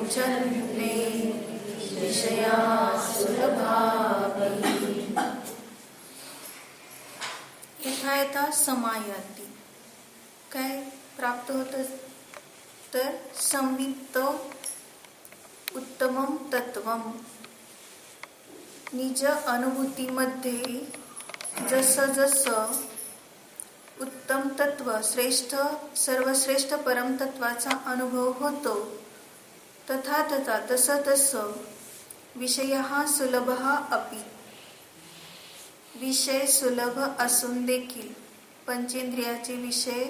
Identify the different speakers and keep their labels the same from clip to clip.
Speaker 1: रोचन्ते विषया सुलभापि। यथा यथा समायाति काय प्राप्त होतं तर संवित्त उत्तमं तत्वम, निज अनुभूतीमध्ये जसं जसं उत्तम तत्व श्रेष्ठ सर्वश्रेष्ठ परम तत्वाचा अनुभव होतो तथा तथा तसं तसं विषयः सुलभः अपि, विषय सुलभ असून देखील पंचेंद्रियाचे विषय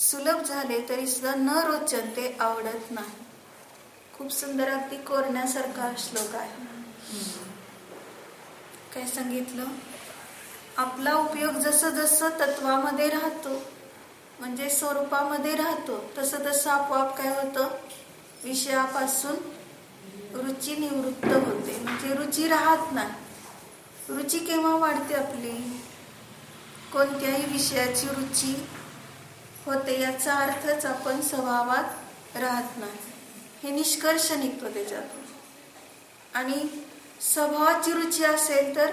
Speaker 1: सुलभ झाले तरी सुद्धा न रोचन्ते आवडत नाही. खूप सुंदर अगदी कोरण्यासारखा श्लोक आहे. काय सांगितलं? आपला उपयोग जसं जसं तत्वामध्ये राहतो म्हणजे स्वरूपामध्ये राहतो तसं तसं आपोआप काय होतं, विषयापासून रुची निवृत्त होते. म्हणजे रुची राहत नाही. रुची केव्हा वाढते आपली? कोणत्याही विषयाची रुची होते याचा अर्थच आपण स्वभावात राहत नाही हे निष्कर्ष निघतो त्याच्यातून. आणि स्वभावाची रुची असेल तर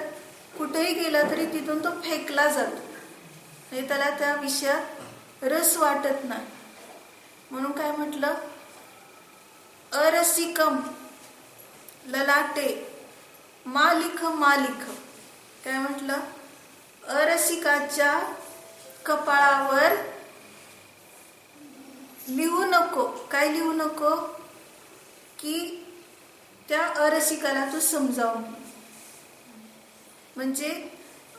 Speaker 1: कुठेही गेला तरी तिथून तो फेकला जातो, म्हणजे त्याला त्या विषयात रस वाटत नाही. म्हणून काय म्हटलं, अरसिकम ललाटे मालिख मालिख. काय म्हटलं, अरसिकाच्या कपाळावर लिहू नको. काय लिहू नको? की त्या अरसिकाला तू समजावून, म्हणजे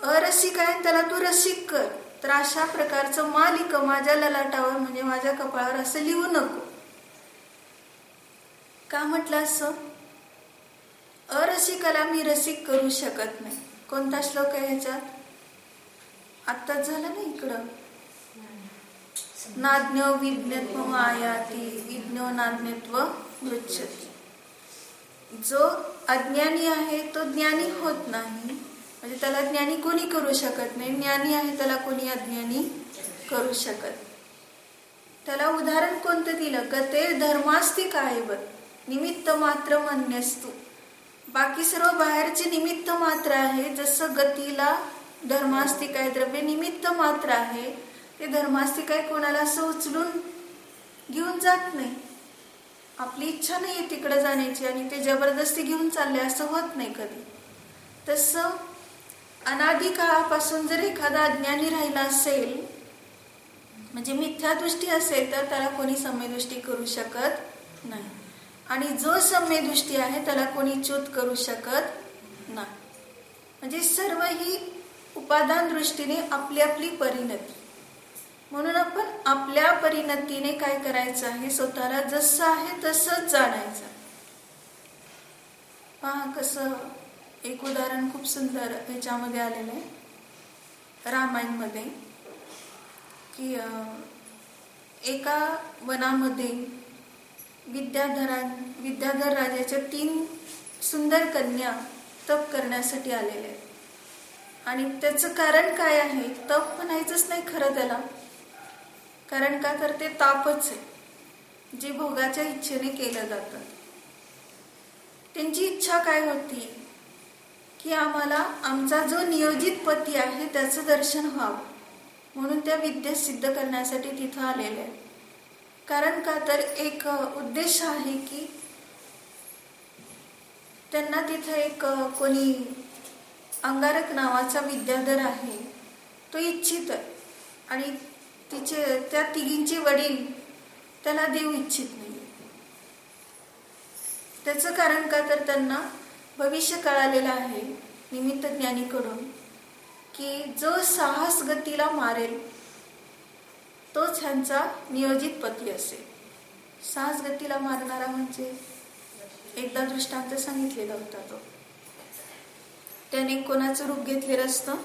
Speaker 1: अरसिक आहे त्याला तू रसिक कर. तर अशा प्रकारचं मालिक माझ्या ललाटावर म्हणजे माझ्या कपाळावर असं लिहू नको. का म्हटलं असं? अरसिकाला मी रसिक करू शकत नाही. कोणता श्लोक आहे ह्याच्यात? आत्ताच झालं ना इकडं, नाज्ञो विज्ञत्वम आयाति विज्ञो नाज्ञत्व गच्छति. जो अज्ञानी आहे तो ज्ञानी होत नाही, म्हणजे त्याला ज्ञानी कोणी करू शकत नाही. ज्ञानी आहे त्याला कोणी अज्ञानी करू शकत. त्याला उदाहरण कोणतं दिलं? गते धर्मास्तिक आहे बर निमित्त मात्र मन्यस्तु. बाकी सर्व बाहेरचे निमित्त मात्र आहे. जसं गतीला धर्मास्तिक आहे, द्रव्य निमित्त मात्र आहे. ते धर्मास्तिक आहे कोणाला असं उचलून घेऊन जात नाही. आपली इच्छा नाही तिकडे जाण्याची आणि ते जबरदस्ती घेऊन चालले असं होत नाही कधी. तसं अनादी काळापासून जर एखादा अज्ञानी राहिला असेल म्हणजे मिथ्या दृष्टी असेल तर त्याला कोणी सम्यदृष्टी करू शकत नाही. आणि जो सम्यदृष्टी आहे त्याला कोणी च्युत करू शकत नाही. म्हणजे सर्व ही उपादान दृष्टीने आपली आपली परिणती. म्हणून आपण आपल्या परिणतीने काय करायचं आहे, स्वतःला जसं आहे तसंच जाणायचं. पहा कसं एक उदाहरण खूप सुंदर ह्याच्यामध्ये आलेलं आहे रामायणमध्ये, की एका वनामध्ये विद्याधर राजाच्या 3 सुंदर कन्या तप करण्यासाठी आलेल्या आहेत. आणि त्याचं कारण काय आहे? तप म्हणायचंच नाही खरं त्याला. कारण का तर ते तापच आहे जे भोगाच्या इच्छेने केलं जातं. त्यांची इच्छा काय होती की आम्हाला आमचा जो नियोजित पती आहे त्याचं दर्शन व्हावं, म्हणून त्या विद्या सिद्ध करण्यासाठी तिथं आलेले आहे. कारण का तर एक उद्देश आहे की त्यांना तिथं एक कोणी अंगारक नावाचा विद्याधर आहे तो इच्छित आहे आणि त्या तिघींचे वडील त्याला देऊ इच्छित नाही. त्याचं कारण का तर त्यांना भविष्य कळालेलं आहे निमित्त ज्ञानीकडून की जो साहस गतीला मारेल तोच ह्यांचा नियोजित पती असेल. साहस गतीला मारणारा म्हणजे एकदा दृष्टांत सांगितलेला होता तो. त्याने कोणाचं रूप घेतलेलं असतं?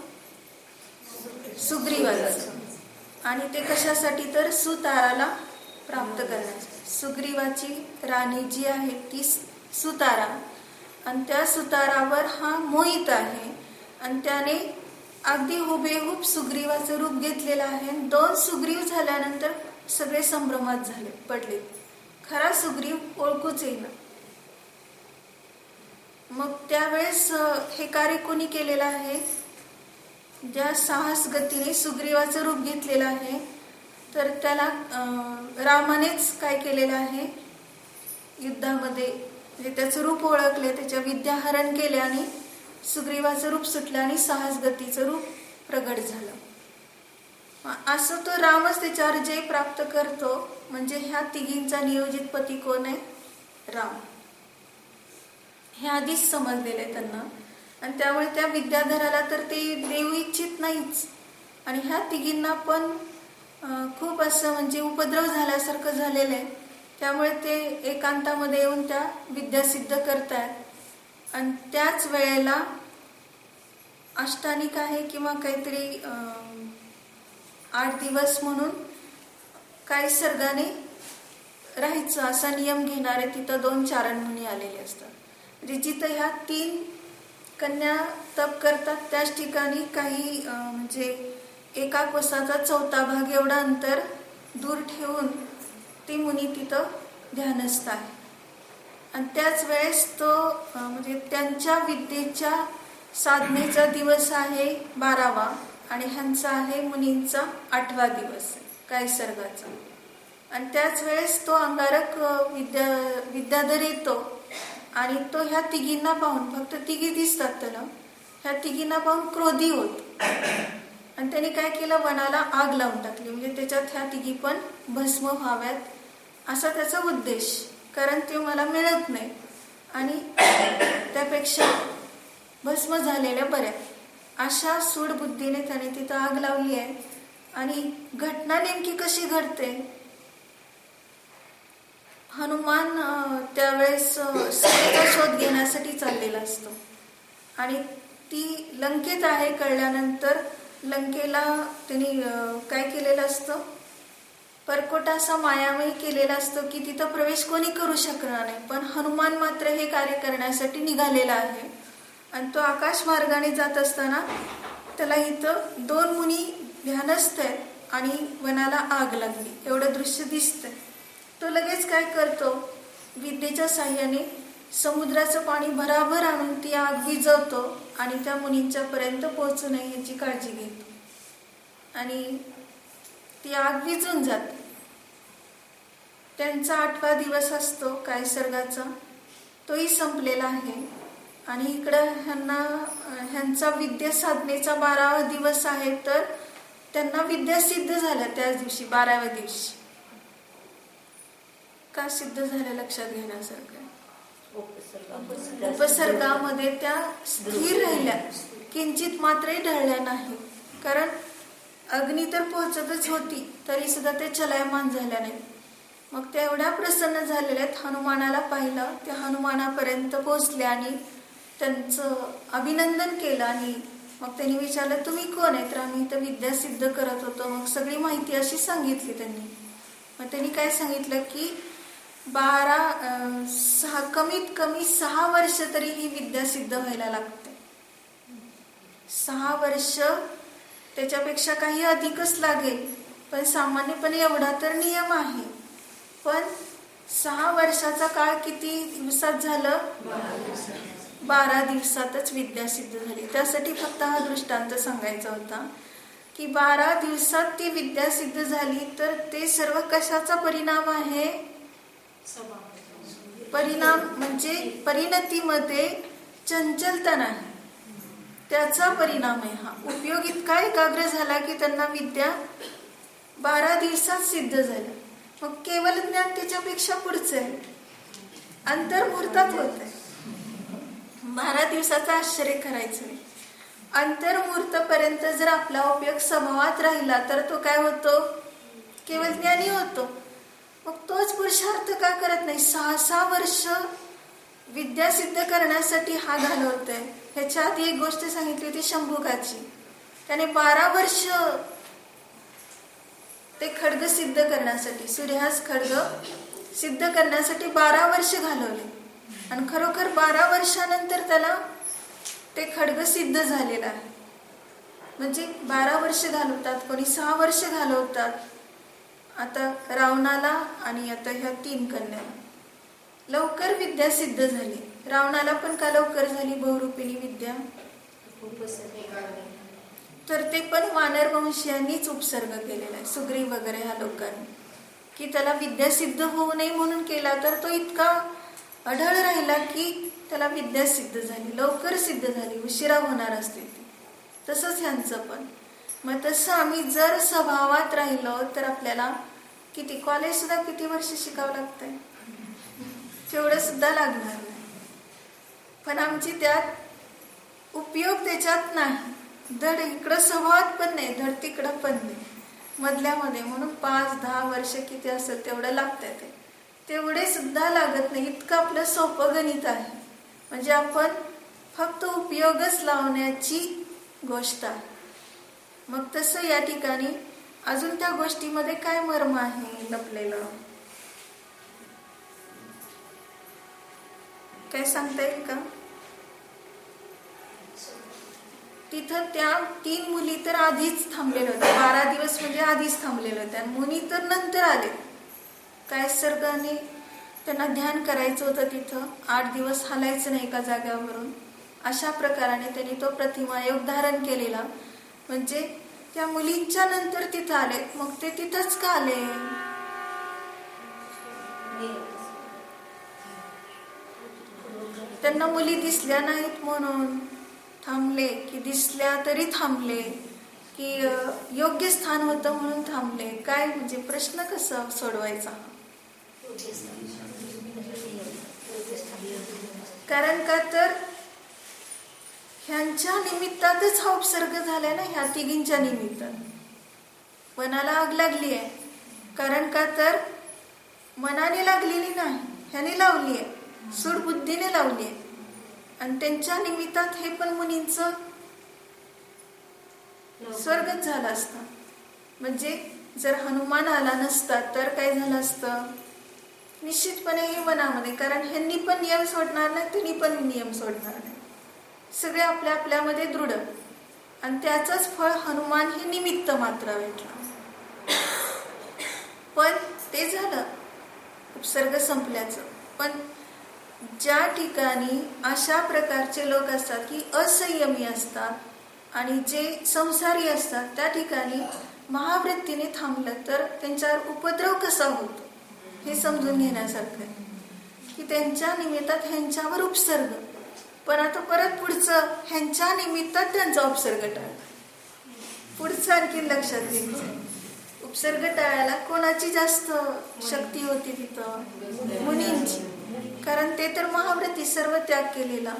Speaker 1: सुग्रीवाचं. आणि ते कशासाठी? तर सुताराला प्राप्त करण्यासाठी. सुग्रीवाची राणी जी आहे ती सुतारा आणि त्या सुतारावर हा मोहित आहे आणि त्याने अगदी हुबेहूब सुग्रीवाचं रूप घेतलेलं आहे. 2 सुग्रीव झाल्यानंतर सगळे संभ्रमात झाले पडले. खरा सुग्रीव ओळखूच येईना. मग त्यावेळेस हे कार्य कोणी केलेलं आहे? ज्या साहस गतीने सुग्रीवाचं रूप घेतलेलं आहे, तर त्याला रामानेच काय केलेलं आहे, युद्धामध्ये म्हणजे त्याचं रूप ओळखले, त्याच्या विद्या हरण केल्या आणि सुग्रीवाचं रूप सुटलं आणि साहस गतीचं रूप प्रगट झालं. असं तो रामच त्याच्यावर जय प्राप्त करतो. म्हणजे ह्या तिघींचा नियोजित पती कोण आहे? राम. हे आधीच समजलेलं आहे त्यांना. आणि त्यामुळे त्या विद्याधराला तर ते देऊ इच्छित नाहीच. आणि ह्या तिघींना पण खूप असं म्हणजे उपद्रव झाल्यासारखं झालेलं आहे. त्यामुळे ते एकांतामध्ये येऊन त्या विद्या सिद्ध करतायत. आणि त्याच वेळेला अष्टानिक आहे किंवा काहीतरी 8 दिवस म्हणून काही सर्गाने राहायचं असा नियम घेणारे तिथं 2 चारण मुनी आलेले असतात. म्हणजे जिथं ह्या 3 कन्या तप करतात त्याच ठिकाणी काही म्हणजे एका कोसाचा 4था भाग एवढा अंतर दूर ठेवून ती मुनी तिथं ध्यानस्थ आहे. आणि त्याच वेळेस तो म्हणजे त्यांच्या विद्येच्या साधनेचा दिवस आहे 12वा आणि ह्यांचा आहे मुनींचा 8वा दिवस काय सर्गाचा. आणि त्याच वेळेस तो अंगारक विद्याधर येतो आणि तो ह्या तिघींना पाहून, फक्त तिघी दिसतात त्याला, ह्या तिघींना पाहून क्रोधी होत आणि त्याने काय केलं, वनाला आग लावून टाकली. म्हणजे त्याच्यात ह्या तिघी पण भस्म व्हाव्यात असा त्याचा उद्देश. कारण ते मला मिळत नाही आणि त्यापेक्षा भस्म झालेल्या बऱ्या, अशा सूड बुद्धीने त्याने तिथं आग लावली आहे. आणि घटना नेमकी कशी घडते, हनुमान त्यावेळेस सीतेचा शोध घेण्यासाठी चाललेला असतो आणि ती लंकेत आहे कळल्यानंतर लंकेला त्यांनी काय केलेलं असतं, परकोटा असा मायामय केलेला असतो की तिथं प्रवेश कोणी करू शकणार नाही. पण हनुमान मात्र हे कार्य करण्यासाठी निघालेला आहे. आणि तो आकाश मार्गाने जात असताना त्याला इथं 2 मुनी ध्यानस्थ आहेत आणि वनाला आग लागली एवढं दृश्य दिसतंय. तो लगेच काय करतो, विद्येच्या साह्याने समुद्राचं पाणी भराभर आणून ती आग विझवतो आणि त्या मुनींच्या पर्यंत पोहोचू नये याची काळजी घेतो आणि ती आग विझून जाते. त्यांचा 8वा दिवस असतो काय सर्गाचा, तोही संपलेला आहे. आणि इकडं ह्यांचा विद्या साधनेचा 12वा दिवस आहे, तर त्यांना विद्या सिद्ध झाल्या त्याच दिवशी 12व्या दिवशी. का सिद्ध झाल्या लक्षात घेण्यासारखं, उपसर्गामध्ये त्या स्थिर राहिल्या, किंचित मात्रही ढळल्या नाही. कारण अग्नी तर पोहोचतच होती तरी सुद्धा ते चलायमान झाल्या नाहीत. मग त्या एवढ्या प्रसन्न झालेल्या आहेत, हनुमानाला पाहिलं, त्या हनुमानापर्यंत पोहोचल्या आणि त्यांचं अभिनंदन केलं. आणि मग त्यांनी विचारलं तुम्ही कोण आहे, तर आम्ही इथं विद्या सिद्ध करत होतो. मग सगळी माहिती अशी सांगितली त्यांनी. मग त्यांनी काय सांगितलं की कमीत कमी 6 वर्ष तरी ही विद्या सिद्ध व्हायला लागते. 6 वर्ष, त्याच्यापेक्षा काही अधिकच लागेल, पण सामान्यपणे एवढा तर नियम आहे. पण 6 वर्षाचा काळ किती दिवसात झालं, 12 दिवसातच विद्या सिद्ध झाली. त्यासाठी फक्त हा दृष्टांत सांगायचा होता की 12 दिवसात ती विद्या सिद्ध झाली. तर ते सर्व कशाचा परिणाम आहे, परिणाम म्हणजे परिणतीमध्ये चंचलता नाही त्याचा परिणाम आहे हा. उपयोग इतका एकाग्र झाला की त्यांना विद्या 12 दिवसात सिद्ध झाल्या. मग केवळ ज्ञान त्याच्यापेक्षा पुढचं आहे, अंतर्मुहूर्तात होत आहे. 12 दिवसाचं आश्चर्य करायचं नाही. अंतर्मुहूर्तपर्यंत जर आपला उपयोग स्वभावात राहिला तर तो काय होतो, केवळ ज्ञानी होतो. मग तोच पुरुषार्थ का करत नाही, 6 वर्ष विद्या सिद्ध करण्यासाठी हा घालवतोय. ह्याच्या आधी एक गोष्ट सांगितली होती शंभुकाची, त्याने 12 वर्ष ते खड्ग सिद्ध करण्यासाठी, सूर्यहास खड्ग सिद्ध करण्यासाठी 12 वर्ष घालवले. आणि खरोखर 12 वर्षानंतर त्याला ते खड्ग सिद्ध झालेलं आहे. म्हणजे 12 वर्ष घालवतात, कोणी 6 वर्ष घालवतात. आता रावणाला आणि आता ह्या 3 कन्याला लवकर विद्या सिद्ध झाली. रावणाला पण का लवकर झाली बहुरूपिणी विद्या? तर ते पण वानर वंशीयांनीच उपसर्ग केलेला आहे, सुग्रीव वगैरे ह्या लोकांनी, की त्याला विद्या सिद्ध होऊ नये म्हणून केला. तर तो इतका अढळ राहिला की त्याला विद्या सिद्ध झाली, लवकर सिद्ध झाली, उशिरा होणार असते ती. तसंच ह्यांचं पण. मग तसं आम्ही जर स्वभावात राहिलो तर आपल्याला किती कॉलेज सुद्धा किती वर्ष शिकावं लागतंय, तेवढं सुद्धा लागणार नाही. पण आमची त्यात उपयोग त्याच्यात नाही, धड इकडं स्वभावात पण नाही, धड तिकडं पण नाही, मधल्यामध्ये. म्हणून 5-10 वर्ष किती असेल तेवढं लागतंय, तेवढे सुद्धा लागत नाही. इतकं आपलं सोपं गणित आहे. म्हणजे आपण फक्त उपयोगच लावण्याची गोष्ट आहे. मग तसं या ठिकाणी अजून त्या गोष्टीमध्ये काय मर्म आहे लपलेलं, काय सांगता येईल का? तिथं त्या 3 मुली तर आधीच थांबलेल्या होत्या, 12 दिवस म्हणजे आधीच थांबलेल्या होत्या. मुनी तर नंतर आले. काय सर्गाने त्यांना ध्यान करायचं होतं, तिथं 8 दिवस हालायचं नाही एका जाग्यावरून. अशा प्रकाराने त्यांनी तो प्रतिमा योग धारण केलेला. म्हणजे त्या मुलींच्या नंतर तिथं आले. मग ते तिथंच का आले? त्यांना मुली दिसल्या नाहीत म्हणून थांबले, की दिसल्या तरी थांबले, की योग्य स्थान होतं म्हणून थांबले? काय म्हणजे प्रश्न कसा सोडवायचा? कारण का तर ह्यांच्या निमित्तातच हा उपसर्ग झालाय ना, ह्या 3घींच्या निमित्तात वनाला आग लागली आहे. कारण का तर मनाने लागलेली नाही, ह्याने लावली आहे, सूड बुद्धीने लावली आहे. आणि त्यांच्या निमित्तात हे पण मुनींचं स्वर्गच झाला असता. म्हणजे जर हनुमान आला नसता तर काय झालं असतं? निश्चितपणे हे वनामध्ये, कारण ह्यांनी पण नियम सोडणार नाही, त्यांनी पण नियम सोडणार नाही, सगळे आपल्या आपल्यामध्ये दृढ. आणि त्याचंच फळ हनुमान हे निमित्त मात्र भेटलं. पण ते झालं उपसर्ग संपल्याचं. पण ज्या ठिकाणी अशा प्रकारचे लोक असतात की असंयमी असतात आणि जे संसारी असतात, त्या ठिकाणी महावृत्तीने थांबलं तर त्यांच्यावर उपद्रव कसा होतो हे समजून घेण्यासारखं आहे. की त्यांच्या निमित्तात ह्यांच्यावर उपसर्ग, पण आता परत पुढचं ह्यांच्या निमित्तात त्यांचा उपसर्ग टाळला. पुढचं आणखी लक्षात घ्यायचं, उपसर्ग टाळायला कोणाची जास्त शक्ती होती तिथं? मुनींची. कारण ते तर महाव्रती, सर्व त्याग केलेला.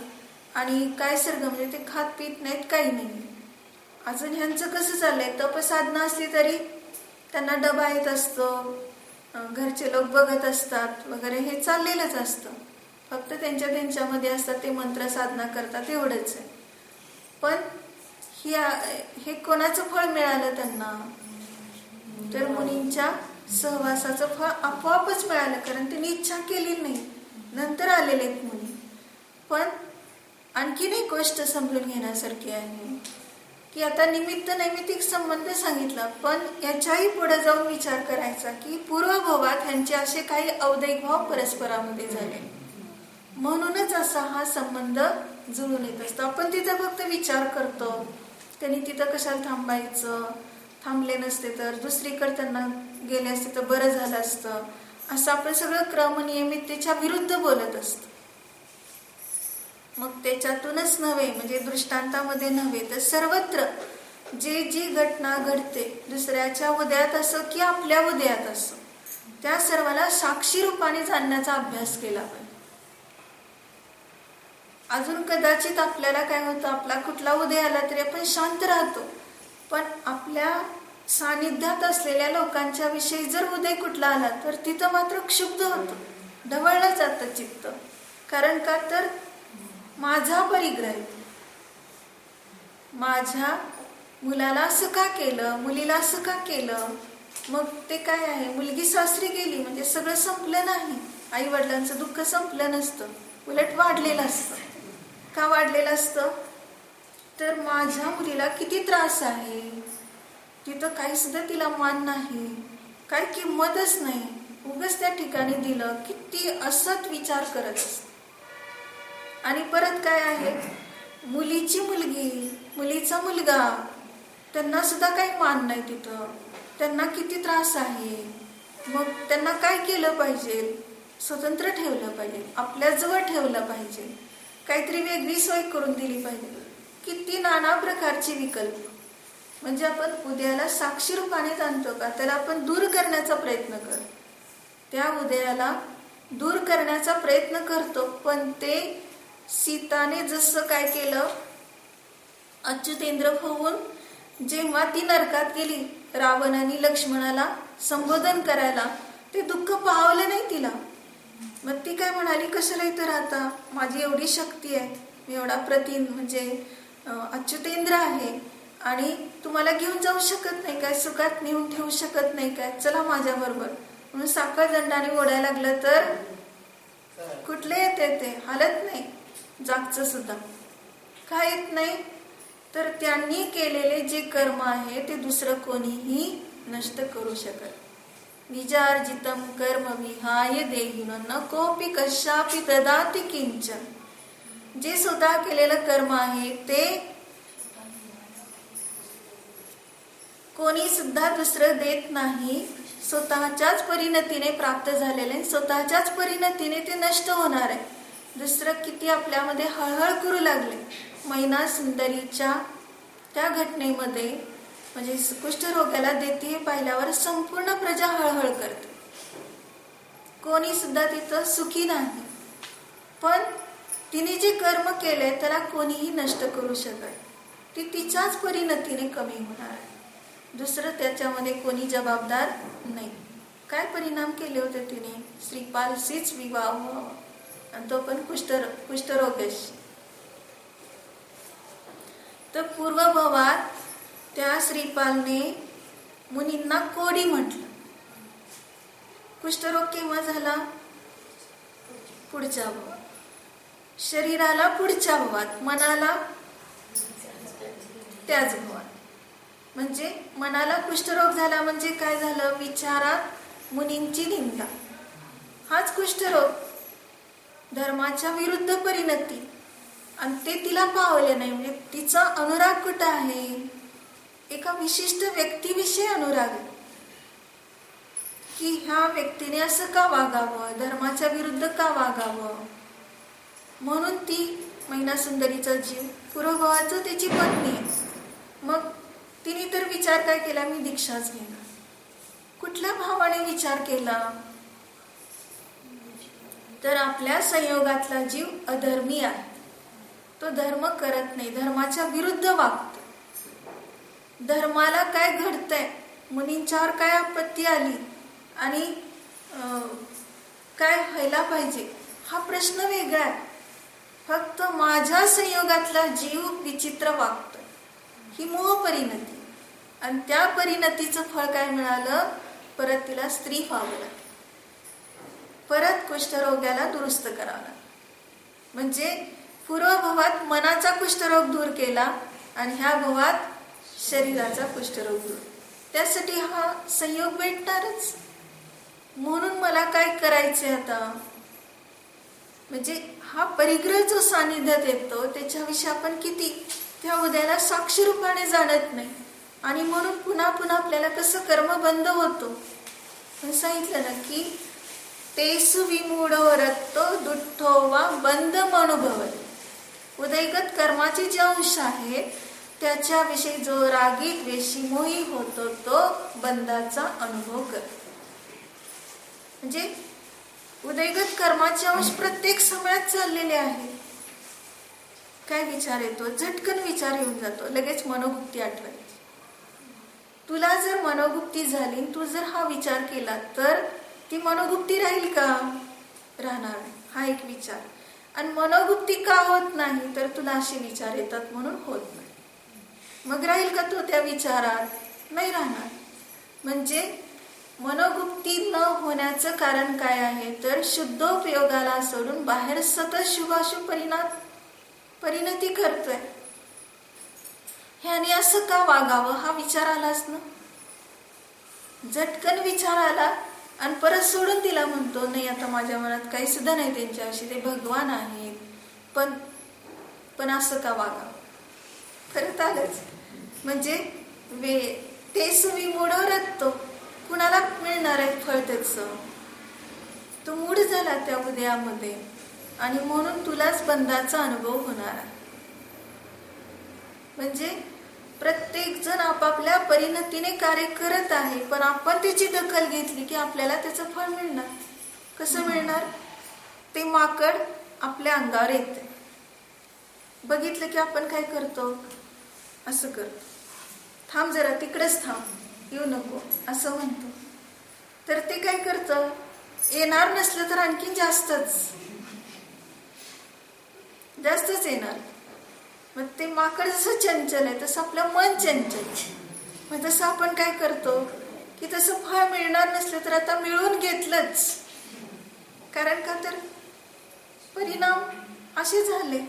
Speaker 1: आणि काय सर्ग म्हणजे ते खात पीत नाहीत, काही नाही. अजून ह्यांचं कसं चाललंय, तपसाधना असली तरी त्यांना डबा येत असतो, घरचे लोक बघत असतात वगैरे, हे चाललेलंच असतं. फक्त त्यांच्यामध्ये असतात, ते मंत्र साधना करतात, एवढंच आहे. पण हे कोणाचं फळ मिळालं त्यांना? तर मुनींच्या सहवासाचं फळ आपोआपच मिळालं, कारण त्यांनी इच्छा केली नाही, नंतर आलेले आहेत मुनी. पण आणखीन एक गोष्ट समजून घेण्यासारखी आहे की आता निमित्त नैमित्तिक संबंध सांगितला, पण याच्याही पुढे जाऊन विचार करायचा की पूर्वभवात ह्यांचे असे काही अवदैक भाव परस्परामध्ये झाले, म्हणूनच असा हा संबंध जुळून येत असतो. आपण तिथं फक्त विचार करतो, त्यांनी तिथं कशाला थांबायचं, थांबले नसते तर दुसरीकडे त्यांना गेले असते तर बरं झालं असतं, असं आपण सगळं क्रमनियमिततेच्या विरुद्ध बोलत असतो. मग त्याच्यातूनच नव्हे, म्हणजे दृष्टांतामध्ये नव्हे, तर सर्वत्र जी घटना घडते, दुसऱ्याच्या उदयात असो की आपल्या उदयात असो, त्या सर्वाला साक्षी रूपाने जाणण्याचा अभ्यास केला पाहिजे. अजून कदाचित आपल्याला काय होतं, आपला कुठला उदय आला तरी आपण शांत राहतो, पण आपल्या सानिध्यात असलेल्या लोकांच्या विषयी जर उदय कुठला आला तर तिथं मात्र क्षुब्ध होतं, ढवळलं जातं चित्त. कारण का तर माझा परिग्रह, माझ्या मुलाला असं का केलं, मुलीला असं का केलं, मग ते काय आहे, मुलगी सासरी गेली म्हणजे सगळं संपलं नाही, आई वडिलांचं दुःख संपलं नसतं, उलट वाढलेलं असतं. का वाढलेलं असतं? तर माझ्या मुलीला किती त्रास आहे, तिथं काही सुद्धा तिला मान नाही, काय किंमतच नाही, उगाच त्या ठिकाणी दिलं किती असत विचार करत असत. आणि परत काय आहे, मुलीची मुलगी, मुलीचा मुलगा, त्यांना सुद्धा काही मान नाही तिथं. त्यांना किती त्रास आहे. मग त्यांना काय केलं पाहिजे, स्वतंत्र ठेवलं पाहिजे, आपल्याजवळ ठेवलं पाहिजे, काहीतरी वेगळी सोय करून दिली पाहिजे. किती नाना प्रकारचे विकल्प. म्हणजे आपण उद्याला साक्षी रूपाने जाणतो का, त्याला आपण दूर करण्याचा प्रयत्न करतो. त्या उदयाला दूर करण्याचा प्रयत्न करतो. पण ते सीताने जसं काय केलं, अच्युतेंद्र होऊन जेव्हा ती नरकात गेली, रावणाने लक्ष्मणाला संबोधन करायला, ते दुःख पावलं नाही तिला. मग ती काय म्हणाली, कशाला इथं राहता, माझी एवढी शक्ती आहे, मी एवढा म्हणजे अच्युतेंद्र आहे, आणि तुम्हाला घेऊन जाऊ शकत नाही काय, सुखात नेऊन ठेवू शकत नाही काय, चला माझ्या बरोबर. म्हणून साखर दंडाने ओढायला लागलं तर कुठले येते, ते हालत नाही. जागचं सुद्धा काय येत नाही. तर त्यांनी केलेले जे कर्म आहे ते दुसरं कोणीही नष्ट करू शकत. निजार्जितम कर्म विहाय देहिन न कोपी कशापि ददाति किंचन. जे स्वतः केलेलं कर्म आहे ते कोणी सुद्धा दुसरं देत नाही. स्वतःच्याच परिणतीने प्राप्त झालेले, स्वतःच्याच परिणतीने ते नष्ट होणार आहे. दुसरं किती आपल्यामध्ये हळहळ करू लागले. मैना सुंदरीच्या त्या घटनेमध्ये, म्हणजे कुष्ठरोग्याला देते हे पाहिल्यावर संपूर्ण प्रजा हळहळ करते. कोणी सुद्धा तिथं सुखी नाही. पण तिने जे कर्म केले त्याला कोणीही नष्ट करू शकत. ती तिच्याच परिणतीने कमी होणार आहे. दुसरं त्याच्यामध्ये कोणी जबाबदार नाही. काय परिणाम केले होते तिने, श्रीपालशीच विवाह व्हावा, आणि तो पण कुष्ठरोग्याशी. तर पूर्वभवात त्या श्रीपालने मुनींना कोडी म्हटलं. कुष्ठरोग केव्हा झाला, पुढच्या भवात. शरीराला पुढच्या भवात, मनाला त्याच भवात. म्हणजे मनाला कुष्ठरोग झाला म्हणजे काय झालं, विचारात मुनींची निंदा, हाच कुष्ठरोग. धर्माच्या विरुद्ध परिणती, आणि ते तिला पावले नाही. म्हणजे तिचा अनुराग कुठं आहे, एका विशिष्ट व्यक्तीविषयी अनुराग, की ह्या व्यक्तीने असं का वागावं, धर्माच्या विरुद्ध का वागावं. म्हणून ती मैना सुंदरीचा जीव, पूर्वभावाचं त्याची पत्नी आहे. मग तिने तर विचार काय केला, मी दीक्षाच घेणार. कुठल्या भावाने विचार केला, तर आपल्या संयोगातला जीव अधर्मी आहे, तो धर्म करत नाही, धर्माच्या विरुद्ध वागतो. धर्माला काय घडतंय, मुनींच्यावर काय आपत्ती आली आणि काय व्हायला पाहिजे, हा प्रश्न वेगळा आहे. फक्त माझ्या संयोगातला जीव विचित्र वागतोय, ही मोह परिणती. आणि त्या परिणतीचं फळ काय मिळालं, परत तिला स्त्री व्हावं लागली, परत कुष्ठरोग्याला दुरुस्त करावं. म्हणजे पूर्वभवात मनाचा कुष्ठरोग दूर केला, आणि ह्या भवात शरीराचा कुष्ठरोग दूर. त्यासाठी हा संयोग भेटणारच. म्हणून मला काय करायचे आता, म्हणजे हा परिग्रह जो सानिध्यात येतो त्याच्याविषयी आपण किती त्या उद्याला साक्षी रूपाने जाणत नाही. आणि म्हणून पुन्हा पुन्हा आपल्याला कसं कर्म बंद होतो. सांगितलं ना की तेसु विमूढो रक्तो दुठ्ठो वा बंद अनुभवते. उदयगत कर्माचे जे अंश आहेत त्याच्याविषयी जो रागी द्वेषी मोही होतो तो बंदाचा अनुभव करतो. म्हणजे उदयगत कर्माचे अंश प्रत्येक समयात चाललेले आहेत. काय विचार येतो, झटकन विचार येऊन जातो, लगेच मनोगुप्ती आठवायची. तुला जर मनोगुप्ती झाली, तू जर हा विचार केला तर ती मनोगुप्ती राहील का, राहणार, हा एक विचार. आणि मनोगुप्ती का होत नाही, तर तुला असे विचार येतात म्हणून होत नाही. मग राहील का तो त्या विचारात, नाही राहणार. म्हणजे मनोगुप्ती न होण्याचं कारण काय आहे, तर शुद्धोपयोगाला सोडून बाहेर सतत शुभाशुभ परिणती करतोय. ह्याने असं का वागावं हा विचार आलाच ना. झटकन विचार आला आणि परत सोडून दिला. म्हणतो नाही, आता माझ्या मनात काही सुद्धा नाही त्यांच्याविषयी, ते भगवान आहेत, पण असं का वागावं. परत आलंच. म्हणजे ते सुवी मोडवरच तो कुणाला मिळणार आहे फळ त्याचं. तो मूड झाला त्या उदयामध्ये आणि म्हणून तुलाच बंधाचा अनुभव होणार आहे. म्हणजे प्रत्येक जण आपापल्या परिणतीने कार्य करत आहे, पण आपण त्याची दखल घेतली की आपल्याला त्याचं फळ मिळणार. कसं मिळणार? ते माकड आपल्या अंगावर येते, बघितलं की आपण काय करतो, असं करतो, थांब जरा, तिकडेच थांब, येऊ नको, असं म्हणतो. तर ते काय करतं, येणार नसलं तर आणखीन जास्तच येणार. मग ते माकड जसं चंचल आहे तसं आपलं मन चंचल. मग तसं आपण काय करतो की तसं फळ मिळणार नसलं तर आता मिळवून घेतलंच. कारण का तर परिणाम असे झाले.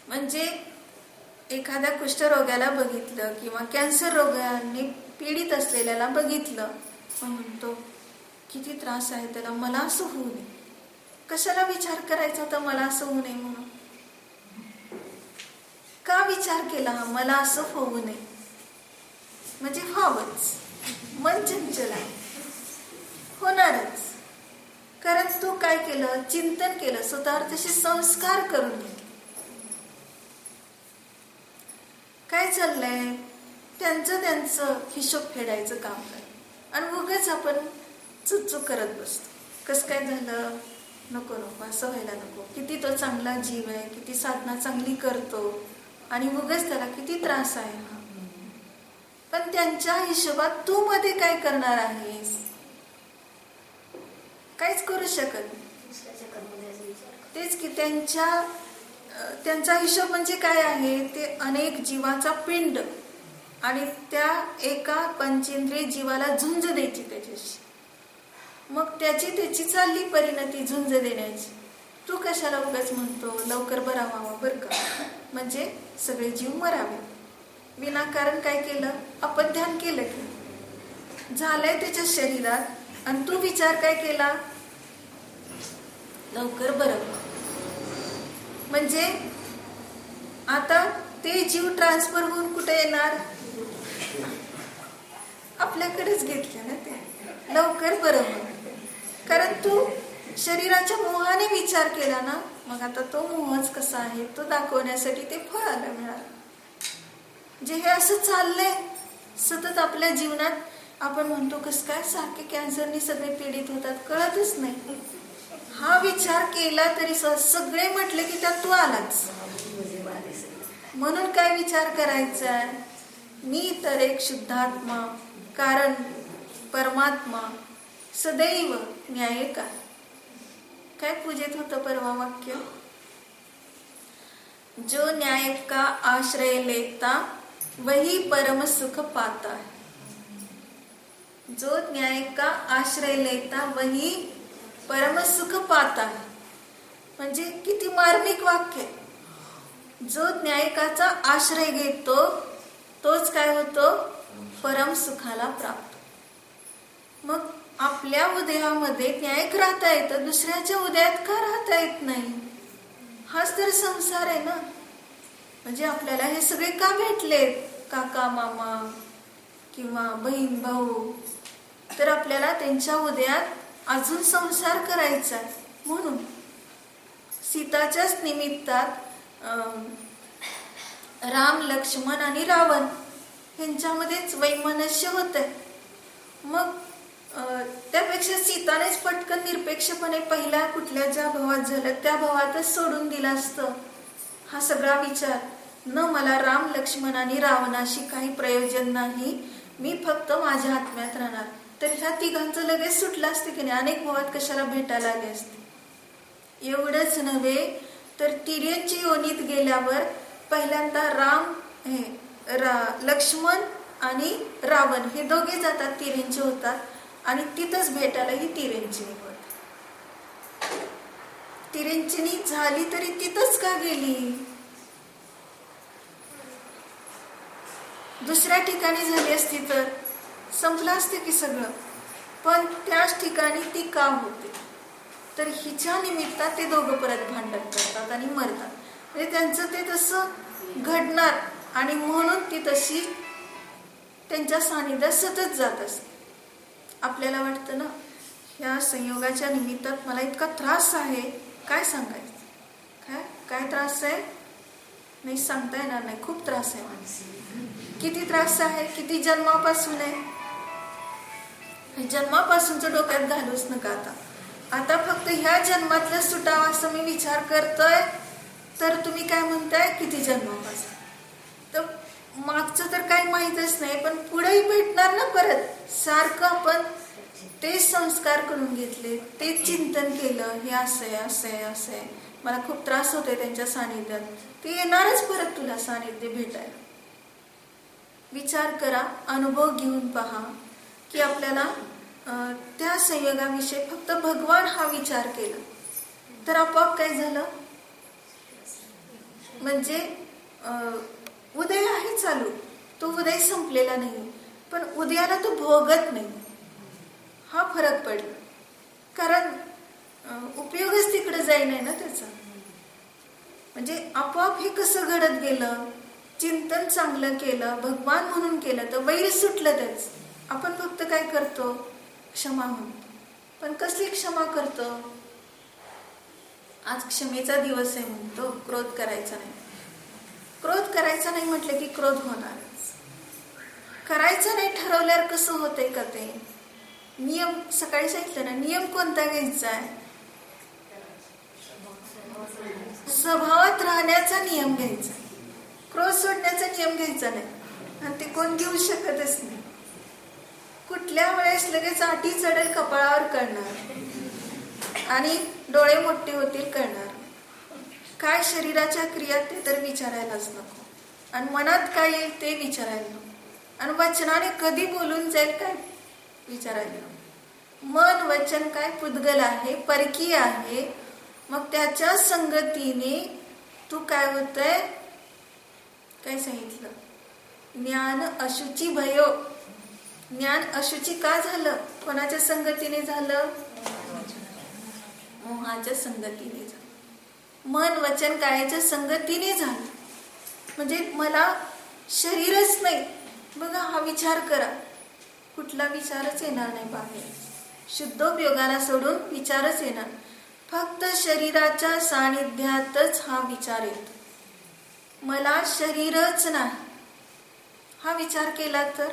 Speaker 1: म्हणजे एखाद्या कुष्ठरोग्याला बघितलं किंवा कॅन्सर रोगाने पीडित असलेल्याला बघितलं, मग म्हणतो किती त्रास आहे त्याला, मला असं होऊ नये. कशाला विचार करायचा होता मला असं होऊ नये म्हणून? का विचार केला हा मला असं होऊ नये? म्हणजे व्हावंच, मन चंचल आहे, होणारच. कारण तू काय केलं, चिंतन केलं, स्वतःवर तसे संस्कार करून घेतले. काय चाललंय, त्यांचं हिशोब फेडायचं काम कर आणि उगाच आपण चुकचुक करत बसतो. कसं काय झालं, नको असं व्हायला नको. किती तो चांगला जीव आहे, किती साधना चांगली करतो आणि उगाच त्याला किती त्रास आहे हा. पण त्यांच्या हिशोबात तू मध्ये काय करणार आहेस? काहीच करू शकत नाही. तेच की त्यांचा हिशोब म्हणजे काय आहे, ते अनेक जीवाचा पिंड आणि त्या एका पंचेंद्रिय जीवाला झुंज द्यायची त्याच्याशी. मग त्याची चालली परिणती झुंज देण्याची. तू कशाला उगाच म्हणतो लवकर बरा व्हावा बरं का, म्हणजे सगळे जीव मरावे. विनाकारण काय केलं, अपध्यान केलं की झालंय त्याच्या शरीरात आणि तू विचार काय केला, लवकर बरं व्हावं. म्हणजे आता ते जीव ट्रान्सफर होऊन कुठे येणार, आपल्याकडेच घेतले ना ते, लवकर बरं व्हावं. कारण तू शरीराच्या मोहाने विचार केला ना, मग आता तो मोहच कसा आहे तो दाखवण्यासाठी ते फळ आलं मिळालं. जे हे असं चाललंय सतत आपल्या जीवनात. आपण म्हणतो कसं काय सारखे कॅन्सरनी सगळे पीडित होतात, कळतच नाही. हा विचार केला तरी सगळे म्हटले की त्यात तू आलाच. म्हणून काय विचार करायचा, मी तर एक शुद्धात्मा, कारण परमात्मा सदैव न्याय काय पूजेत होतं परवा वाक्य, जो न्याय का आश्रय लेता वही परम सुख पाता है. जो न्याय का आश्रय लेता वही परम सुख पाता है. म्हणजे किती मार्मिक वाक्य. जो न्यायिकाचा आश्रय घेतो तोच काय होतो, परम सुखाला प्राप्त. मग आपल्या उदयामध्ये न्यायिक राहता येतं, दुसऱ्याच्या उदयात का राहता येत नाही? हाच तर संसार आहे ना. म्हणजे आपल्याला हे सगळे का भेटलेत, काका मामा किंवा बहीण भाऊ, तर आपल्याला त्यांच्या उदयात अजून संसार करायचा आहे. म्हणून सीताच्याच निमित्तात राम लक्ष्मण आणि रावण ह्यांच्यामध्येच वैमनस्य होत. मग त्यापेक्षा सीतानेच पटकन निरपेक्षपणे पहिल्या कुठल्या ज्या भावात झालं त्या भावातच सोडून दिला असतं. हा सगळा विचार न, मला राम लक्ष्मण आणि रावणाशी काही प्रयोजन नाही, मी फक्त माझ्या आत्म्यात राहणार, तर ह्या तिघांचं लगेच सुटलं असते की नाही, अनेक भावात कशाला भेटायला आले असते. एवढंच नव्हे तर तिर्यंची योनीत गेल्यावर पहिल्यांदा लक्ष्मण आणि रावण हे दोघे जातात, तिर्यंची होतात आणि तिथंच भेटायला ही तिर्यंचिनी होत. तिर्यंचिनी झाली तरी तिथंच का गेली, दुसऱ्या ठिकाणी झाली असती तर संपलं असते की सगळं, पण त्याच ठिकाणी ती का होते? तर हिच्या निमित्तात ते दोघं परत भांडण करतात आणि मरतात. म्हणजे त्यांचं ते तसं घडणार आणि म्हणून ती तशी त्यांच्या सानिध्यात सतत जात असते. आपल्याला वाटतं ना, ह्या संयोगाच्या निमित्तात मला इतका त्रास आहे, काय सांगायचं? काय त्रास आहे? नाही सांगता येणार नाही. खूप त्रास आहे. किती त्रास आहे? किती जन्मापासून आहे? जन्मापासूनच डोक्यात घालूच नका आता फक्त ह्या जन्मातलं सुटावं असं मी विचार करतोय, तर तुम्ही काय म्हणताय किती जन्मापासून? तर मागचं तर काही माहीतच नाही, पण पुढेही भेटणार ना परत. सारखं आपण ते संस्कार करून घेतले, ते चिंतन केलं, हे असं आहे असं आहे असं आहे, मला खूप त्रास होतोय त्यांच्या सानिध्यात, ते येणारच परत तुला सानिध्य भेटायला. विचार करा, अनुभव घेऊन पहा की आपल्याला त्या संयोगाविषयी फक्त भगवान हा विचार केला तर आपोआप काय झालं? म्हणजे उदय आहे चालू, तो उदय संपलेला नाही, पण उदयाला तो भोगत नाही, हा फरक पडला. कारण उपयोगच तिकडे जाईना ना त्याचा. म्हणजे आपोआप हे कसं घडत गेलं? चिंतन चांगलं केलं, भगवान म्हणून केलं, तर वैर सुटलं त्याच. आपण फक्त काय करतो? क्षमा म्हणतो. पण कसली क्षमा करतो? आज क्षमेचा दिवस आहे म्हणतो, क्रोध करायचा नाही. क्रोध करायचा नाही म्हटलं की क्रोध होणारच. करायचं नाही ठरवल्यावर कसं होतंय का ते? नियम सकाळी सांगितलं ना, नियम कोणता घ्यायचा आहे? स्वभावात राहण्याचा नियम घ्यायचा, क्रोध सोडण्याचा नियम घ्यायचा नाही. आणि ते कोण घेऊ शकतच नाही. कुठल्या वेळेस लगेच आठी चढेल कपाळावर कळणार आणि डोळे मोठे होतील कळणार. काय शरीराच्या क्रिया ते तर विचारायलाच नको, आणि मनात काय येईल ते विचारायला नको, आणि वचनाने कधी बोलून जाईल काय विचारायला नको. मन वचन काय पुद्गल आहे, परकीय आहे. मग त्याच्या संगतीने तू काय होतंय? काय सांगितलं? ज्ञान अशुची भयो. ज्ञान अशुची का झालं? कोणाच्या संगतीने झालं? मोहाच्या संगतीने झालं. मन वचन कायाच्या संगतीने झालं. म्हणजे मला शरीरच नाही. बघा, हा विचार करा, कुठला विचारच येणार नाही बाहेर. शुद्धोपयोगाला सोडून विचारच येणार. फक्त शरीराच्या सानिध्यातच हा विचार येतो. मला शरीरच नाही हा विचार केला तर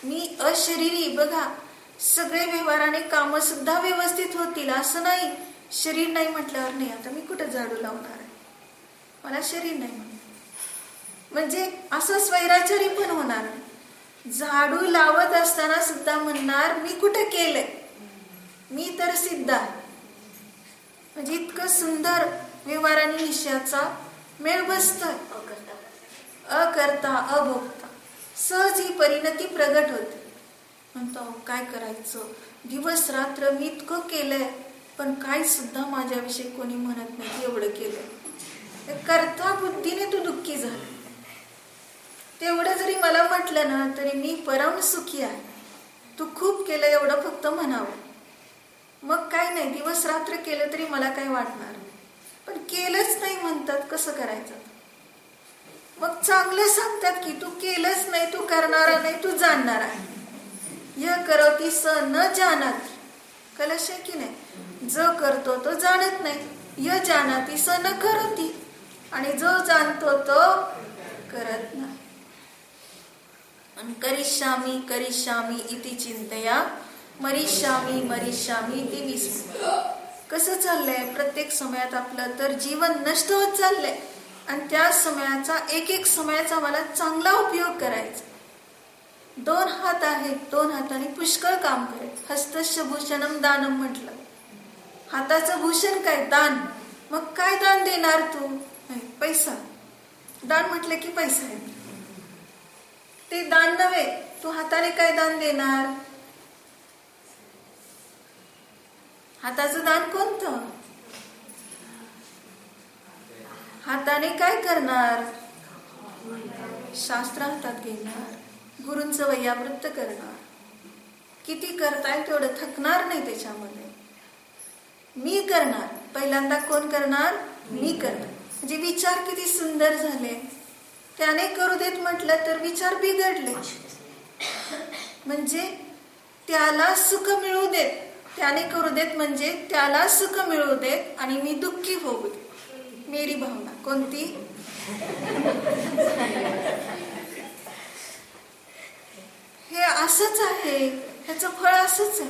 Speaker 1: मी अशरीरी. बघा, सगळे व्यवहाराने काम सुद्धा व्यवस्थित होतील असं नाही. शरीर नाही म्हटल्यावर नाही, आता मी कुठे झाडू लावणार आहे? मला शरीर नाही म्हणजे असं स्वैराचारी पण होणार. झाडू लावत असताना सुद्धा म्हणणार मी कुठे केलंय, मी तर सिद्ध आहे. म्हणजे इतकं सुंदर व्यवहाराने निश्चयाचा मेळ बसतोय. अकर्ता अभोक्ता सहज ही परिणती प्रगट होते. म्हणतो काय करायचं, दिवस रात्र मी इतकं केलंय, पण काही सुद्धा माझ्याविषयी कोणी म्हणत नाही की एवढं केलंय. कर्ता बुद्धीने तू दुःखी झाला. तेवढं जरी मला म्हटलं ना तरी मी परम सुखी आहे. तू खूप केलं एवढं फक्त म्हणावं, मग काय नाही. दिवस रात्र केलं तरी मला काय वाटणार, पण केलंच नाही म्हणतात, कसं करायचं? मग चांगलं सांगतात की तू केलंच नाही, तू करणारा नाही, तू जाणणार आहे. य करती स न जाणत. कलश आहे की नाही? जो करतो तो जाणत नाही. य जाणती स न करती. आणि जो जाणतो तो करत नाही. करिष्यामी करिष्यामी इति चिंतया मरिष्यामी मरिष्यामी इति विस्मृत्य. कसं चाललंय प्रत्येक समयात आपलं तर जीवन नष्ट होत चाललंय, आणि त्या समयाचा एक समयाचा मला चांगला उपयोग करायचा. 2 हात आहेत, 2 हाताने पुष्कळ काम करायचं. हस्तस्य भूषणम दानम म्हटलं. हाताचं भूषण काय? दान. मग काय दान देणार तू? नाही, पैसा. दान म्हटलं की पैसा आहे. ते दान नव्हे, तू हाताने काय दान देणार? हाताचं दान कोणतं? हाताने काय करणार? शास्त्र हातात घेणार, गुरूंचं वैयावृत्त करणार. किती करताय तेवढं थकणार नाही त्याच्यामध्ये. मी करणार, पहिल्यांदा कोण करणार? मी करणार. म्हणजे विचार किती सुंदर झाले. त्याने करू देत म्हटलं तर विचार बिघडले. म्हणजे त्याला सुख मिळू देत, त्याने करू देत म्हणजे त्याला सुख मिळू देत आणि मी दुःखी होऊ दे. मेरी भावना कोणती? हे असंच आहे, ह्याचं फळ असंच आहे.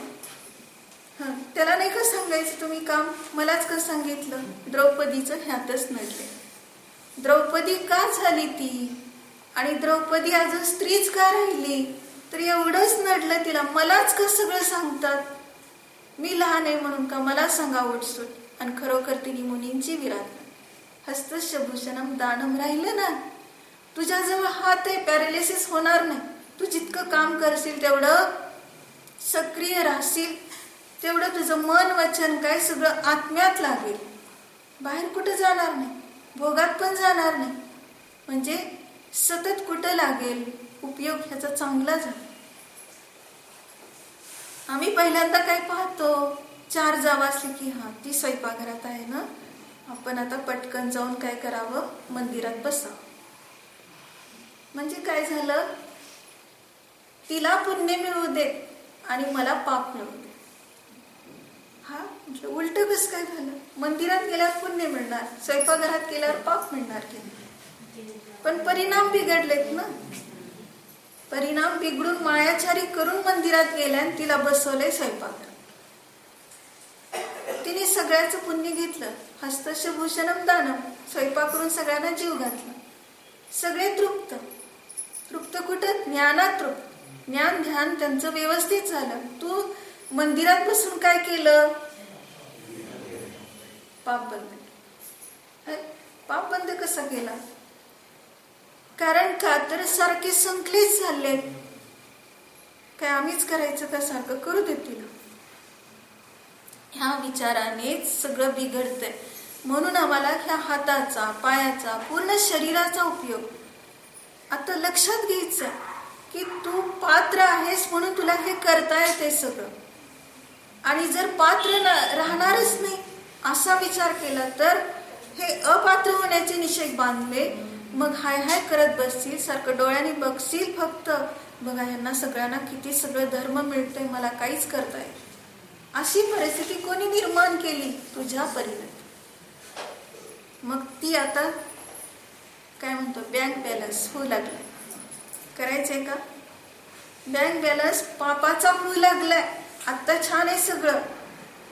Speaker 1: त्याला नाही का सांगायचं तुम्ही काम, मलाच का सांगितलं? द्रौपदीचं ह्यातच नडले. द्रौपदी का झाली ती, आणि द्रौपदी अजून स्त्रीच का राहिली, तर एवढंच नडलं तिला. मलाच का सगळं सांगतात, मी लहान आहे म्हणून का मला सांगा उठसूट. आणि खरोखर तिने मुनींची विराट. हस्तशभूषणम दानम राहिलं ना, तुझ्याजवळ हात आहे, पॅरालिसिस होणार नाही. तू जितकं काम करशील तेवढं सक्रिय राहशील, तेवढं तुझं मन वचन काय सगळं आत्म्यात लागेल. बाहेर कुठं जाणार नाही, भोगात पण जाणार नाही. म्हणजे सतत कुठं लागेल उपयोग ह्याचा चांगला झाला. आम्ही पहिल्यांदा काय पाहतो, 4 जावा असली की ती स्वयंपाकघरात आहे ना, आपण आता पटकन जाऊन काय करावं, मंदिरात बसावं. म्हणजे काय झालं, तिला पुण्य मिळू दे आणि मला पाप मिळू दे. म्हटलं उलट कसं काय झालं? मंदिरात गेल्यावर पुण्य मिळणार, स्वयंपाकघरात गेल्यावर पाप मिळणार की. पण परिणाम बिघडलेत ना. परिणाम बिघडून मायाचारी करून मंदिरात गेल्या आणि तिला बसवलंय स्वयंपाकघरात. तिने सगळ्याचं पुण्य घेतलं. हस्तशभूषणम दानम, स्वयंपाक करून सगळ्यांना जीव घातला. सगळे तृप्त. तृप्त कुठं? ज्ञानात तृप्त. ज्ञान ध्यान त्यांचं व्यवस्थित झालं. तू मंदिरात बसून काय केलं? पाप बंद. पाप बंद कसा केला? कारण का तर सारखे संकलित झाले. काय आम्हीच करायचं का, सारखं करू देत तिला. ह्या विचारानेच सगळं बिघडतंय. म्हणून आम्हाला ह्या हाताचा, पायाचा, पूर्ण शरीराचा उपयोग आता लक्षात घ्यायचा की तू पात्र आहेस म्हणून तुला हे करता येते सगळं. आणि जर पात्र राहणारच नाही असा विचार केला तर हे अपात्र होण्याचे निश्चय बांधले, मग हाय हाय करत बसशील, सारखं डोळ्याने बघशील फक्त, बघा यांना सगळ्यांना किती सगळं धर्म मिळतंय, मला काहीच करता येत. अशी परिस्थिती कोणी निर्माण केली? तुझ्या परीने. मग ती आता काय म्हणतो, बँक बॅलन्स होऊ लागलाय. करायचंय का? बँक बॅलन्स पापाचा होऊ लागलाय. आता छान आहे सगळं,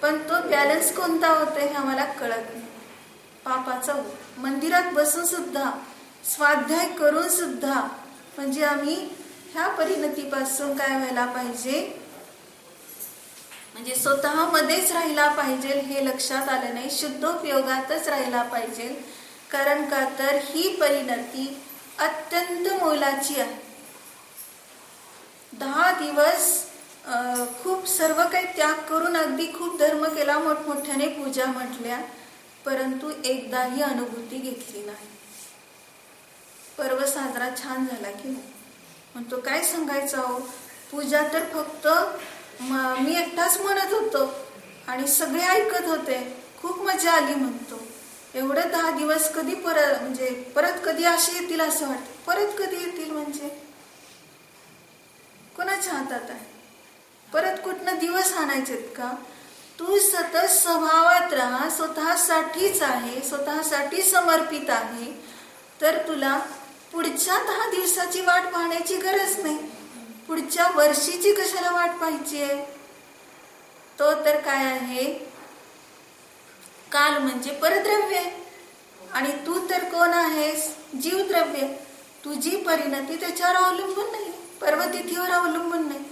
Speaker 1: पण तो बॅलन्स कोणता होतोय हे आम्हाला कळत नाही. पापाचा हो. मंदिरात बसून सुद्धा, स्वाध्याय करून सुद्धा, म्हणजे आम्ही ह्या परिणतीपासून काय व्हायला पाहिजे, म्हणजे स्वतःमध्येच राहिला पाहिजे हे लक्षात आलं नाही. शुद्धोपयोगातच राहिला पाहिजे. कारण का तर ही परिणती अत्यंत मोलाची आहे. 10 दिवस खूप सर्व काही त्याग करून अगदी खूप धर्म केला, मोठमोठ्याने पूजा म्हटल्या, परंतु एकदाही अनुभूती घेतली नाही. पर्व साजरा छान झाला की नाही, म्हणतो काय सांगायचं हो, पूजा तर फक्त मी एकटाच म्हणत होतो आणि सगळे ऐकत होते, खूप मजा आली म्हणतो. एवढं 10 दिवस कधी परत कधी असे येतील असं वाटतं. परत कधी येतील म्हणजे कोणाच्या हातात आहे? परत कुठनं दिवस आणायचेत का? तू सतत स्वभावात राहा, स्वतःसाठीच आहे, स्वतःसाठी समर्पित आहे, तर तुला पुढच्या 10 दिवसाची वाट पाहण्याची गरज नाही. पुढच्या वर्षीची कशाला वाट पाहायची आहे? तो तर काय आहे, काल म्हणजे परद्रव्य, आणि तू तर कोण आहेस? जीवद्रव्य. तुझी परिणती त्याच्यावर अवलंबून नाही, पर्वतिथीवर अवलंबून नाही.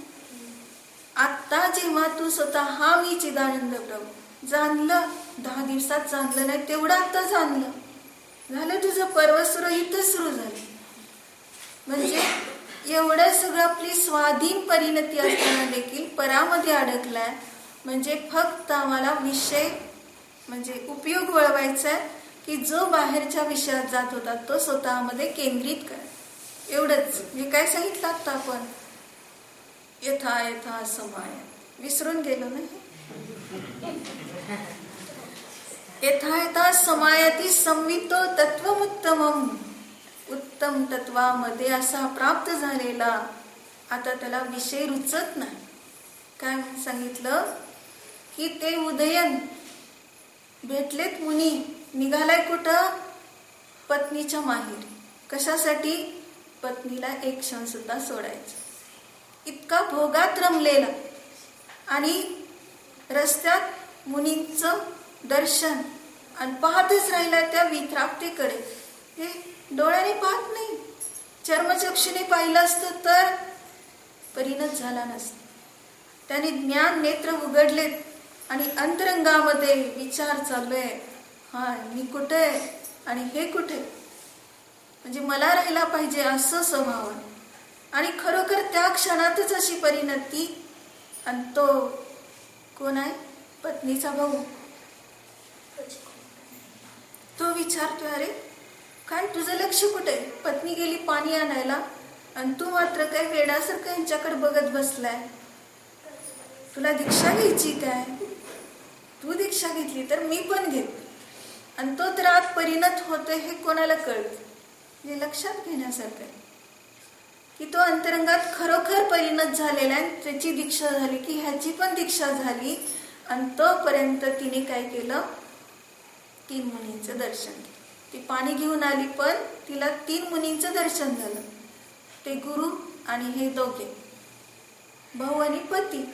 Speaker 1: आता जेव्हा तू स्वतः हा मी चिदानंद प्रभू जाणलं, 10 दिवसात जाणलं नाही तेवढं आता जाणलं, झालं तुझं पर्व सुरू, इथं सुरू झालं. म्हणजे एवढं सगळं आपली स्वाधीन परिणती असताना देखील परामध्ये अडकलाय. म्हणजे फक्त आम्हाला विषय म्हणजे उपयोग वळवायचा आहे की जो बाहेरच्या विषयात जात होता तो स्वतःमध्ये केंद्रित करा. एवढंच. हे काय सांगितलं आता आपण, यथा यथा समाय, विसरून गेलो नाही. यथा यथा समायती संवितो तत्वमुत्तमम, उत्तम तत्वामध्ये असा प्राप्त झालेला आता त्याला विषय रुचत नाही. काय सांगितलं की ते उदयन भेटलेत मुनी, निघालाय कुठं, पत्नीच्या माहेरी. कशासाठी, पत्नीला एक क्षण सुद्धा सोडायचं. इतका भोगात रमलेला आणि रस्त्यात मुनींचं दर्शन आणि पाहतच राहिला त्या वित्राप्तीकडे. हे डोळ्याने पाहत नाही, चर्मचक्षुने पाहिलं असतं तर परिणत झाला नसता. त्याने ज्ञान नेत्र उघडलेत आणि अंतरंगामध्ये विचार चाललोय, हा मी कुठे आणि हे कुठे, म्हणजे मला राहायला पाहिजे असं स्वभाव. आणि खरोखर त्या क्षणातच अशी परिणती. आणि तो कोण आहे, पत्नीचा भाऊ. तो विचारतोय, अरे काय तुझं लक्ष कुठे, पत्नी गेली पाणी आणायला आणि तू मात्र काय वेडासारखं यांच्याकडे बघत बसलाय. तुला दीक्षा घ्यायची काय, तू दीक्षा घेतली तर मी पण घेत. आणि तो तर आत परिणत होतोय हे कोणाला कळत. हे लक्षात घेण्यासारखं आहे की तो अंतरंगात खरोखर परिणत झालेला आहे. त्याची दीक्षा झाली की ह्याची पण दीक्षा झाली. आणि तोपर्यंत तिने काय केलं, 3 मुनींचं दर्शन केलं. ती पाणी घेऊन आली पण तिला 3 मुनींचं दर्शन झालं. ते गुरु आणि हे दोघे भाऊ आणि पती.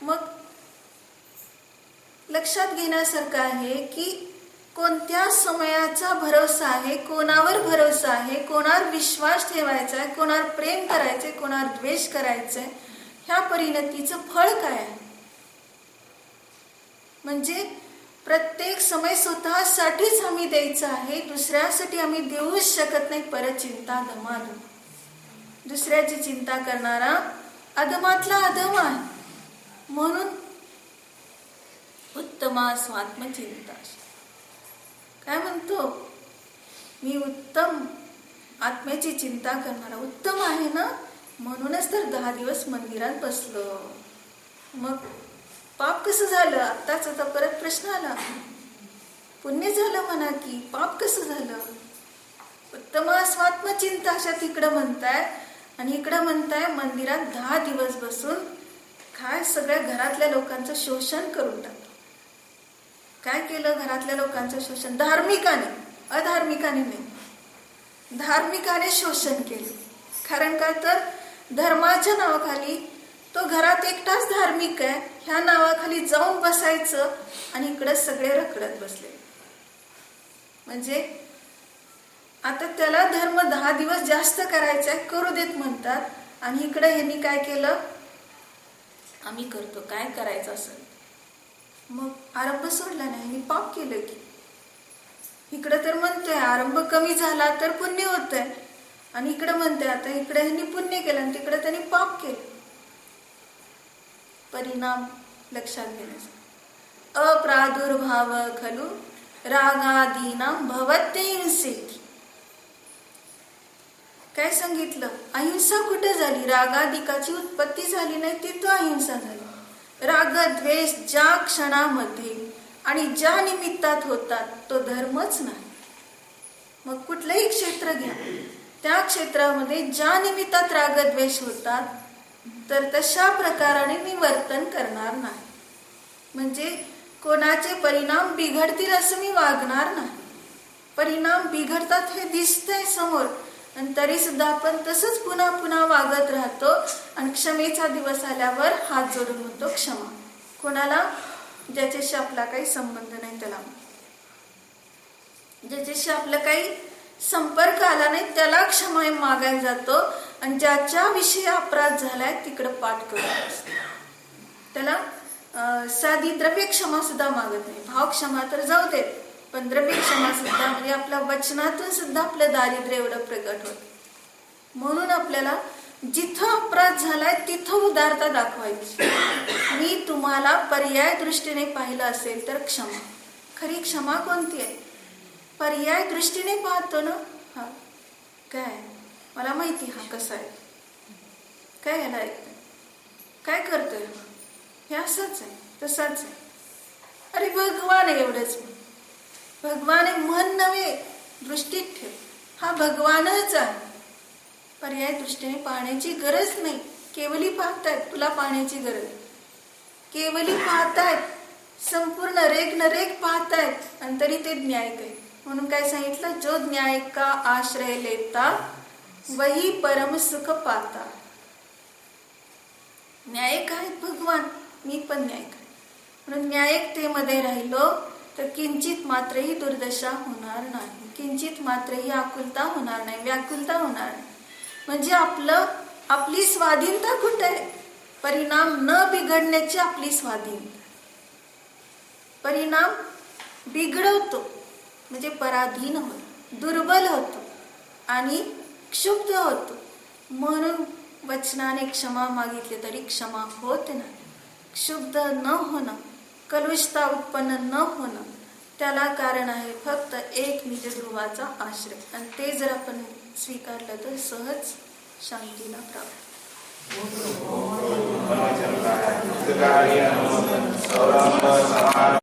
Speaker 1: मग लक्षात घेण्यासारखं आहे की कोणत्या समयाचा भरोसा आहे, कोणावर भरोसा आहे, कोणावर विश्वास ठेवायचा आहे, कोणावर प्रेम करायचंय, कोणावर द्वेष करायचंय, ह्या परिणतीचं फळ काय आहे. म्हणजे प्रत्येक समय स्वतःसाठीच आम्ही द्यायचं आहे, दुसऱ्यासाठी आम्ही देऊच शकत नाही. परचिंता धमाधम, दुसऱ्याची चिंता करणारा अधमातला अधम आहे. म्हणून उत्तमा स्वात्मचिंता. काय म्हणतो, मी उत्तम आत्म्याची चिंता करणारा उत्तम आहे ना, म्हणूनच तर 10 दिवस मंदिरात बसलो. मग पाप कसं झालं, आत्ताच आता परत प्रश्न आला. पुण्य झालं म्हणा की पाप कसं झालं. उत्तमा स्वात्मचिंता अशा तिकडं म्हणताय आणि इकडं म्हणताय मंदिरात 10 दिवस बसून काय सगळ्या घरातल्या लोकांचं शोषण करून टाकलं. काय केलं घरातल्या लोकांचं शोषण, धार्मिकाने, अधार्मिकाने नाही, धार्मिकाने शोषण केले. कारण काय तर धर्माच्या नावाखाली तो घरात एकटाच धार्मिक आहे ह्या नावाखाली जाऊन बसायचं आणि इकडे सगळे रखडत बसले. म्हणजे आता त्याला धर्म 10 दिवस जास्त करायचा आहे, करू देत म्हणतात. आणि इकडे ह्यांनी काय केलं, आम्ही करतो काय करायचं असेल. मग आरंभ सोडला नाही, मी पाप केलं की. इकडं तर म्हणतोय आरंभ कमी झाला तर पुण्य होतंय आणि इकडं म्हणतोय आता इकडे ह्यांनी पुण्य केलं आणि तिकडे त्यांनी पाप केलं. परिणाम लक्षात घेण्याचा. अप्रादुर्भाव खलु रागादीनां भवत्यहिंसेति. काय सांगितलं, अहिंसा कुठे झाली, रागादिकाची उत्पत्ती झाली नाही, तिथं अहिंसा झाली. राग द्वेष ज्या क्षणामध्ये आणि ज्या निमित्तात होतात तो धर्मच नाही. मग कुठलंही क्षेत्र घ्या, त्या क्षेत्रामध्ये ज्या निमित्तात राग द्वेष होतात तर तशा प्रकाराने मी वर्तन करणार नाही. म्हणजे कोणाचे परिणाम बिघडतील असं मी वागणार नाही. परिणाम बिघडतात हे दिसतंय समोर आणि तरी सुद्धा आपण तसंच पुन्हा पुन्हा वागत राहतो. आणि क्षमेचा दिवस आल्यावर हात जोडून म्हणतो क्षमा. कोणाला, ज्याच्याशी आपला काही संबंध नाही त्याला, ज्याच्याशी आपला काही संपर्क आला नाही त्याला क्षमा मागायला जातो. आणि ज्याच्या विषयी अपराध झालाय तिकडं पाठ करत असतो. त्याला साधी द्रव्य क्षमा सुद्धा मागत नाही. भाव क्षमा तर जाऊ देत, पण द्रव्य क्षमा सुद्धा, म्हणजे आपल्या वचनातून सुद्धा आपलं दारिद्र्य एवढं प्रगट होत. म्हणून आपल्याला जिथं अपराध झालाय तिथं उदारता दाखवायची. मी तुम्हाला पर्याय दृष्टीने पाहिलं असेल तर क्षमा. खरी क्षमा कोणती आहे, पर्याय दृष्टीने पाहतो ना. हा काय मला माहिती हा कसा आहे, काय याला ऐकतोय, काय करतोय, हे असंच आहे तसाच आहे. अरे भगवान आहे एवढंच. भगवान आहे मन नव्हे, दृष्टीत ठेव. हा भगवानच आहे. पर्याय दृष्टीने पाहण्याची गरज नाही. केवली पाहतायत तुला पाहण्याची गरज, केवली पाहतायत, संपूर्ण रेग न रेग पाहतायत आणि तरी ते न्याय आहे. म्हणून काय सांगितलं, जो न्याय का आश्रय लेता वही परम सुख पाता. न्यायिक आहेत भगवान, मी पण न्यायिक आहे. म्हणून न्यायिकतेमध्ये राहिलो तर किंचित मात्रही दुर्दशा होणार नाही, किंचित मात्रही आकुलता होणार नाही, व्याकुलता होणार नाही. म्हणजे आपली स्वाधीनता कुठे आहे? परिणाम न बिघडण्याची आपली स्वाधीनता. परिणाम बिघडवतो म्हणजे पराधीन होतो, दुर्बल होतो आणि क्षुब्ध होतो. म्हणून वचनाने क्षमा मागितली तरी क्षमा होत नाही. क्षुब्ध न होणं, कलुषता उत्पन्न न होणं, त्याला कारण आहे फक्त एक निज ध्रुवाचा आश्रय. आणि ते जर आपण स्वीकारलं तर सहज शांतीला प्राप्त.